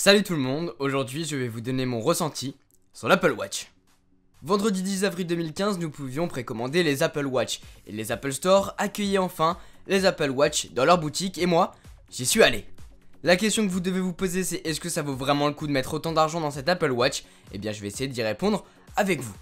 Salut tout le monde, aujourd'hui je vais vous donner mon ressenti sur l'Apple Watch. Vendredi 10 avril 2015, nous pouvions précommander les Apple Watch et les Apple Store accueillaient enfin les Apple Watch dans leur boutique et moi, j'y suis allé. La question que vous devez vous poser c'est est-ce que ça vaut vraiment le coup de mettre autant d'argent dans cette Apple Watch? Eh bien je vais essayer d'y répondre avec vous.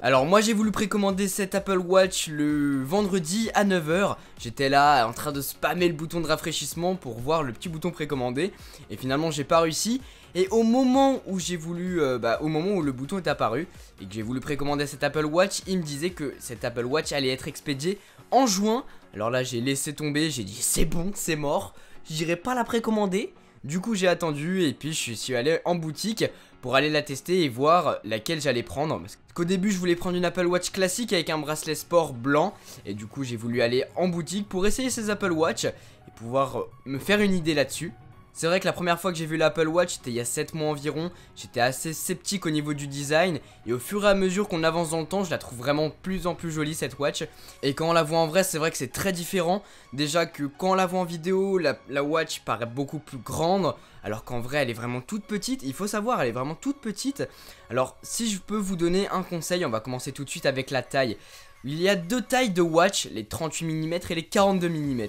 Alors moi j'ai voulu précommander cette Apple Watch le vendredi à 9 h. J'étais là en train de spammer le bouton de rafraîchissement pour voir le petit bouton précommandé. Et finalement j'ai pas réussi. Et au moment où j'ai voulu, au moment où le bouton est apparu et que j'ai voulu précommander cette Apple Watch, il me disait que cette Apple Watch allait être expédiée en juin. Alors là j'ai laissé tomber, j'ai dit c'est bon, c'est mort, j'irai pas la précommander. Du coup j'ai attendu et puis je suis allé en boutique pour aller la tester et voir laquelle j'allais prendre. Parce qu'au début je voulais prendre une Apple Watch classique avec un bracelet sport blanc. Et du coup j'ai voulu aller en boutique pour essayer ces Apple Watch et pouvoir me faire une idée là-dessus. C'est vrai que la première fois que j'ai vu l'Apple Watch, c'était il y a 7 mois environ. J'étais assez sceptique au niveau du design. Et au fur et à mesure qu'on avance dans le temps, je la trouve vraiment de plus en plus jolie cette watch. Et quand on la voit en vrai, c'est vrai que c'est très différent. Déjà que quand on la voit en vidéo, la watch paraît beaucoup plus grande. Alors qu'en vrai, elle est vraiment toute petite. Il faut savoir, elle est vraiment toute petite. Alors, si je peux vous donner un conseil, on va commencer tout de suite avec la taille. Il y a deux tailles de watch, les 38 mm et les 42 mm.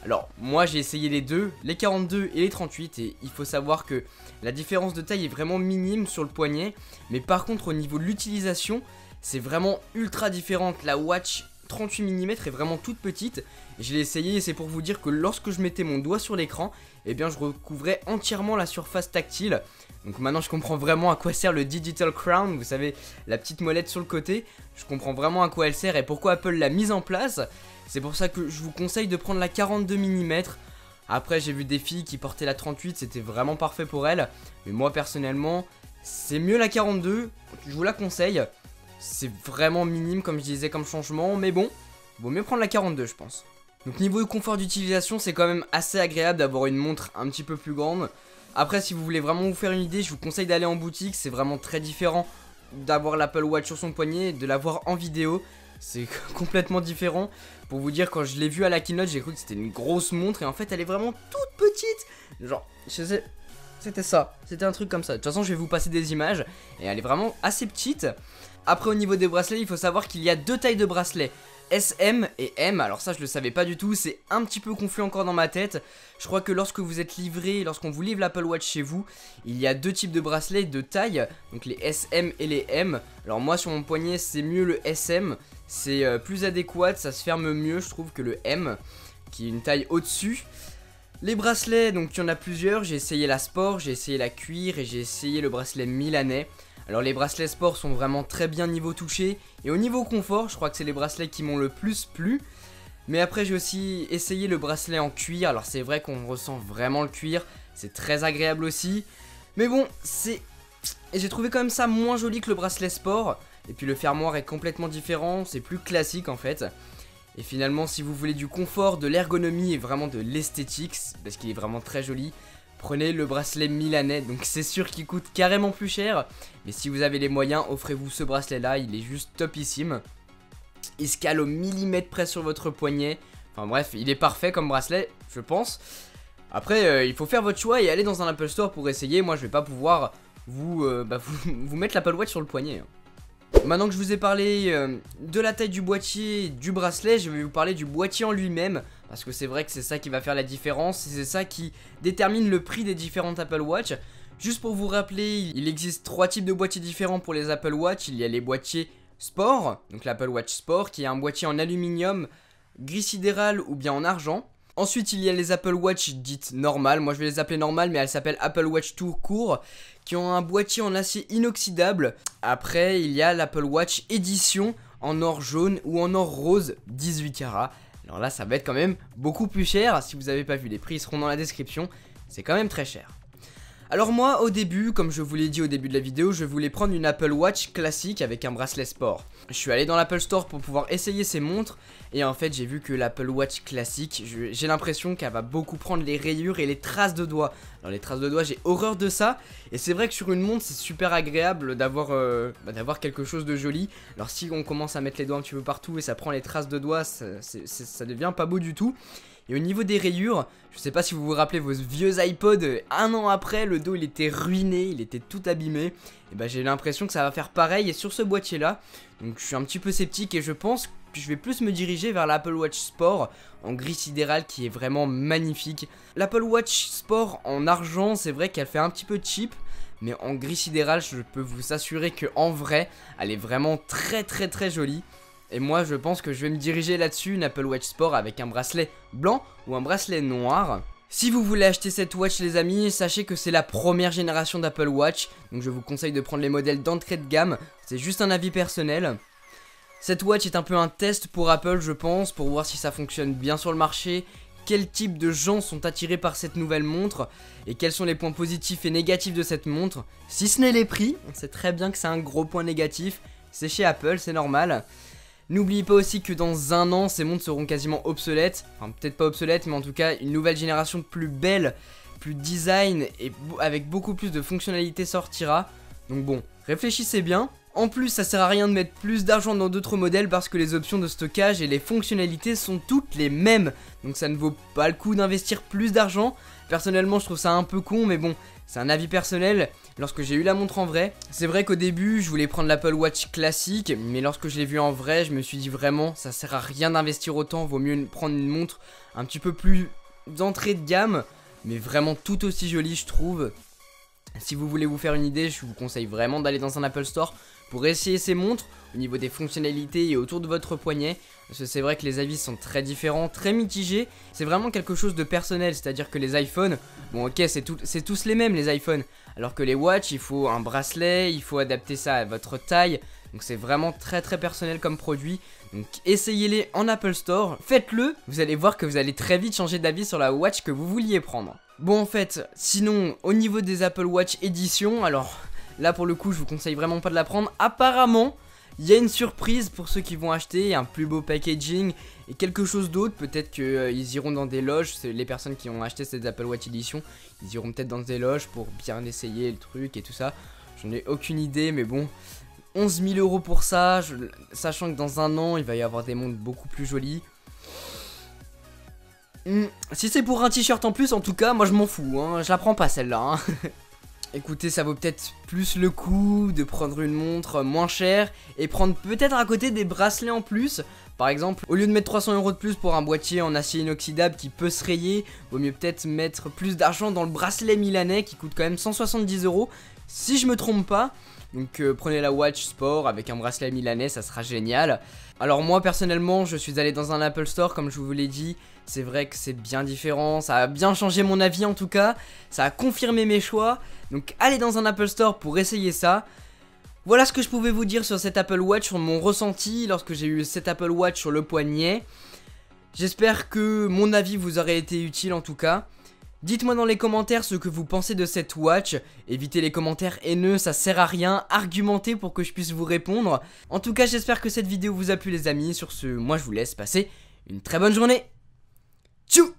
Alors moi j'ai essayé les deux, les 42 et les 38 et il faut savoir que la différence de taille est vraiment minime sur le poignet. Mais par contre au niveau de l'utilisation c'est vraiment ultra différente. La watch 38 mm est vraiment toute petite. Je l'ai essayé et c'est pour vous dire que lorsque je mettais mon doigt sur l'écran, eh bien je recouvrais entièrement la surface tactile. Donc maintenant je comprends vraiment à quoi sert le Digital Crown, vous savez la petite molette sur le côté. Je comprends vraiment à quoi elle sert et pourquoi Apple l'a mise en place. C'est pour ça que je vous conseille de prendre la 42 mm. Après j'ai vu des filles qui portaient la 38, c'était vraiment parfait pour elles. Mais moi personnellement, c'est mieux la 42, je vous la conseille. C'est vraiment minime comme je disais comme changement, mais bon, vaut mieux prendre la 42 je pense. Donc niveau confort d'utilisation, c'est quand même assez agréable d'avoir une montre un petit peu plus grande. Après si vous voulez vraiment vous faire une idée, je vous conseille d'aller en boutique, c'est vraiment très différent d'avoir l'Apple Watch sur son poignet et de l'avoir en vidéo. C'est complètement différent. Pour vous dire, quand je l'ai vue à la keynote, j'ai cru que c'était une grosse montre et en fait elle est vraiment toute petite. Genre, je sais, c'était ça, c'était un truc comme ça. De toute façon je vais vous passer des images et elle est vraiment assez petite. Après au niveau des bracelets, il faut savoir qu'il y a deux tailles de bracelets, SM et M. Alors ça je le savais pas du tout, c'est un petit peu confus encore dans ma tête. Je crois que lorsque vous êtes livré, lorsqu'on vous livre l'Apple Watch chez vous, il y a deux types de bracelets de taille, donc les SM et les M. Alors moi sur mon poignet c'est mieux le SM, c'est plus adéquat, ça se ferme mieux je trouve que le M, qui est une taille au-dessus. Les bracelets, donc il y en a plusieurs, j'ai essayé la sport, j'ai essayé la cuir et j'ai essayé le bracelet milanais. Alors les bracelets sport sont vraiment très bien niveau toucher et au niveau confort, je crois que c'est les bracelets qui m'ont le plus plu. Mais après j'ai aussi essayé le bracelet en cuir, alors c'est vrai qu'on ressent vraiment le cuir, c'est très agréable aussi. Mais bon, j'ai trouvé quand même ça moins joli que le bracelet sport. Et puis le fermoir est complètement différent, c'est plus classique en fait. Et finalement si vous voulez du confort, de l'ergonomie et vraiment de l'esthétique, parce qu'il est vraiment très joli, prenez le bracelet milanais, donc c'est sûr qu'il coûte carrément plus cher. Mais si vous avez les moyens, offrez-vous ce bracelet là, il est juste topissime. Il se cale au millimètre près sur votre poignet. Enfin bref, il est parfait comme bracelet, je pense. Après, il faut faire votre choix et aller dans un Apple Store pour essayer. Moi je vais pas pouvoir vous mettre l'Apple Watch sur le poignet. Maintenant que je vous ai parlé de la taille du boîtier, du bracelet, je vais vous parler du boîtier en lui-même. Parce que c'est vrai que c'est ça qui va faire la différence, et c'est ça qui détermine le prix des différentes Apple Watch. Juste pour vous rappeler, il existe trois types de boîtiers différents pour les Apple Watch. Il y a les boîtiers Sport, donc l'Apple Watch Sport, qui est un boîtier en aluminium, gris sidéral ou bien en argent. Ensuite il y a les Apple Watch dites normales, moi je vais les appeler normales mais elles s'appellent Apple Watch tout court, qui ont un boîtier en acier inoxydable. Après il y a l'Apple Watch édition en or jaune ou en or rose 18 carats. Alors là ça va être quand même beaucoup plus cher, si vous n'avez pas vu les prix ils seront dans la description, c'est quand même très cher. Alors moi au début, comme je vous l'ai dit au début de la vidéo, je voulais prendre une Apple Watch classique avec un bracelet sport. Je suis allé dans l'Apple Store pour pouvoir essayer ces montres et en fait j'ai vu que l'Apple Watch classique, j'ai l'impression qu'elle va beaucoup prendre les rayures et les traces de doigts. Alors les traces de doigts j'ai horreur de ça et c'est vrai que sur une montre c'est super agréable d'avoir quelque chose de joli. Alors si on commence à mettre les doigts un petit peu partout et ça prend les traces de doigts, ça devient pas beau du tout. Et au niveau des rayures, je sais pas si vous vous rappelez vos vieux iPods, un an après, le dos il était ruiné, il était tout abîmé. Et bah j'ai l'impression que ça va faire pareil et sur ce boîtier là. Donc je suis un petit peu sceptique et je pense que je vais plus me diriger vers l'Apple Watch Sport en gris sidéral qui est vraiment magnifique. L'Apple Watch Sport en argent, c'est vrai qu'elle fait un petit peu cheap. Mais en gris sidéral, je peux vous assurer que en vrai, elle est vraiment très jolie. Et moi, je pense que je vais me diriger là-dessus, une Apple Watch Sport avec un bracelet blanc ou un bracelet noir. Si vous voulez acheter cette watch les amis, sachez que c'est la première génération d'Apple Watch. Donc je vous conseille de prendre les modèles d'entrée de gamme, c'est juste un avis personnel. Cette watch est un peu un test pour Apple je pense, pour voir si ça fonctionne bien sur le marché. Quel type de gens sont attirés par cette nouvelle montre et quels sont les points positifs et négatifs de cette montre. Si ce n'est les prix, on sait très bien que c'est un gros point négatif, c'est chez Apple, c'est normal. N'oubliez pas aussi que dans un an, ces montres seront quasiment obsolètes, enfin peut-être pas obsolètes, mais en tout cas une nouvelle génération plus belle, plus design et avec beaucoup plus de fonctionnalités sortira. Donc bon, réfléchissez bien. En plus, ça sert à rien de mettre plus d'argent dans d'autres modèles parce que les options de stockage et les fonctionnalités sont toutes les mêmes. Donc ça ne vaut pas le coup d'investir plus d'argent. Personnellement, je trouve ça un peu con, mais bon, c'est un avis personnel. Lorsque j'ai eu la montre en vrai, c'est vrai qu'au début, je voulais prendre l'Apple Watch classique, mais lorsque je l'ai vue en vrai, je me suis dit vraiment, ça sert à rien d'investir autant, vaut mieux prendre une montre un petit peu plus d'entrée de gamme, mais vraiment tout aussi jolie, je trouve. Si vous voulez vous faire une idée, je vous conseille vraiment d'aller dans un Apple Store pour essayer ces montres au niveau des fonctionnalités et autour de votre poignet. Parce que c'est vrai que les avis sont très différents, très mitigés. C'est vraiment quelque chose de personnel, c'est-à-dire que les iPhones, bon ok c'est tous les mêmes les iPhones. Alors que les watch, il faut un bracelet, il faut adapter ça à votre taille. Donc c'est vraiment très personnel comme produit. Donc essayez-les en Apple Store, faites-le, vous allez voir que vous allez très vite changer d'avis sur la watch que vous vouliez prendre. Bon en fait, sinon au niveau des Apple Watch édition, alors là pour le coup je vous conseille vraiment pas de la prendre. Apparemment il y a une surprise pour ceux qui vont acheter, un plus beau packaging et quelque chose d'autre. Peut-être qu'ils iront dans des loges, les personnes qui ont acheté cette Apple Watch édition, ils iront peut-être dans des loges pour bien essayer le truc et tout ça. J'en ai aucune idée mais bon, 11 000 € pour ça, sachant que dans un an il va y avoir des montres beaucoup plus jolies. Si c'est pour un t-shirt en plus, en tout cas, moi je m'en fous, hein, je la prends pas celle-là. Hein. Écoutez, ça vaut peut-être plus le coup de prendre une montre moins chère et prendre peut-être à côté des bracelets en plus. Par exemple, au lieu de mettre 300 € de plus pour un boîtier en acier inoxydable qui peut se rayer, vaut mieux peut-être mettre plus d'argent dans le bracelet milanais qui coûte quand même 170 €, si je me trompe pas. Donc prenez la Watch Sport avec un bracelet milanais, ça sera génial. Alors moi personnellement, je suis allé dans un Apple Store comme je vous l'ai dit. C'est vrai que c'est bien différent, ça a bien changé mon avis en tout cas. Ça a confirmé mes choix. Donc allez dans un Apple Store pour essayer ça. Voilà ce que je pouvais vous dire sur cette Apple Watch, sur mon ressenti lorsque j'ai eu cette Apple Watch sur le poignet. J'espère que mon avis vous aurait été utile en tout cas. Dites-moi dans les commentaires ce que vous pensez de cette watch. Évitez les commentaires haineux, ça sert à rien. Argumentez pour que je puisse vous répondre. En tout cas, j'espère que cette vidéo vous a plu les amis. Sur ce, moi je vous laisse passer une très bonne journée. Tchou!